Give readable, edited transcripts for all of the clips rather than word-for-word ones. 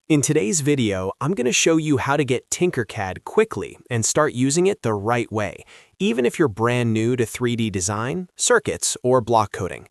In today's video, I'm going to show you how to get Tinkercad quickly and start using it the right way, even if you're brand new to 3D design, circuits, or block coding.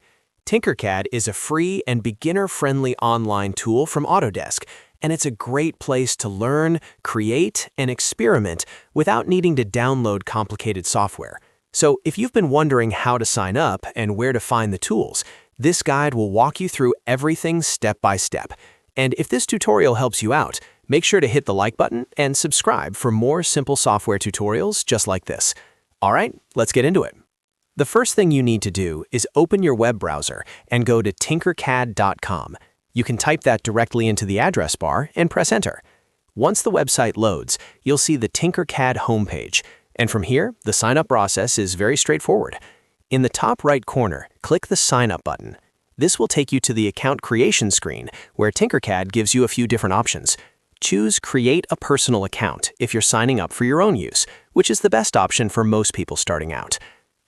Tinkercad is a free and beginner-friendly online tool from Autodesk, and it's a great place to learn, create, and experiment without needing to download complicated software. So if you've been wondering how to sign up and where to find the tools, this guide will walk you through everything step by step. And if this tutorial helps you out, make sure to hit the like button and subscribe for more simple software tutorials just like this. All right, let's get into it. The first thing you need to do is open your web browser and go to tinkercad.com. You can type that directly into the address bar and press enter. Once the website loads, you'll see the Tinkercad homepage. And from here, the sign-up process is very straightforward. In the top right corner, click the Sign Up button. This will take you to the account creation screen, where Tinkercad gives you a few different options. Choose Create a Personal Account if you're signing up for your own use, which is the best option for most people starting out.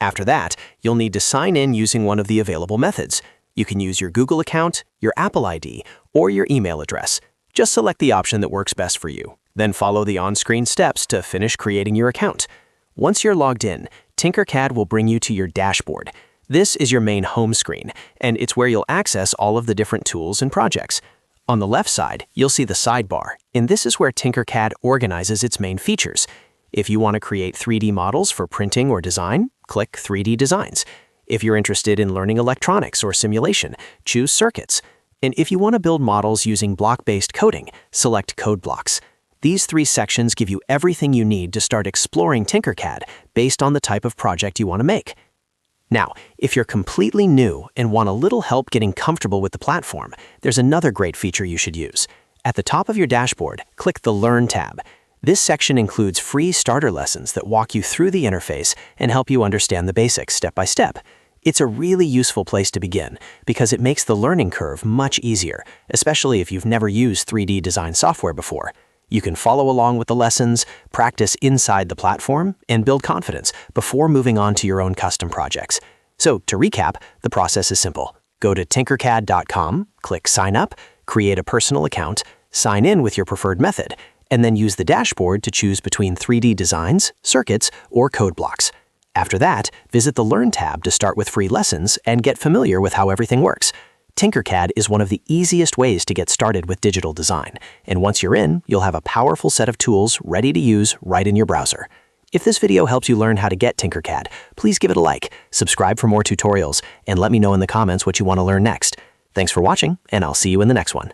After that, you'll need to sign in using one of the available methods. You can use your Google account, your Apple ID, or your email address. Just select the option that works best for you. Then follow the on-screen steps to finish creating your account. Once you're logged in, Tinkercad will bring you to your dashboard. This is your main home screen, and it's where you'll access all of the different tools and projects. On the left side, you'll see the sidebar, and this is where Tinkercad organizes its main features. If you want to create 3D models for printing or design, click 3D Designs. If you're interested in learning electronics or simulation, choose Circuits. And if you want to build models using block-based coding, select Codeblocks. These three sections give you everything you need to start exploring Tinkercad based on the type of project you want to make. Now, if you're completely new and want a little help getting comfortable with the platform, there's another great feature you should use. At the top of your dashboard, click the Learn tab. This section includes free starter lessons that walk you through the interface and help you understand the basics step by step. It's a really useful place to begin because it makes the learning curve much easier, especially if you've never used 3D design software before. You can follow along with the lessons, practice inside the platform, and build confidence before moving on to your own custom projects. So to recap, the process is simple. Go to tinkercad.com, click Sign Up, create a personal account, sign in with your preferred method, and then use the dashboard to choose between 3D designs, circuits, or Codeblocks. After that, visit the Learn tab to start with free lessons and get familiar with how everything works. Tinkercad is one of the easiest ways to get started with digital design, and once you're in, you'll have a powerful set of tools ready to use right in your browser. If this video helps you learn how to get Tinkercad, please give it a like, subscribe for more tutorials, and let me know in the comments what you want to learn next. Thanks for watching, and I'll see you in the next one.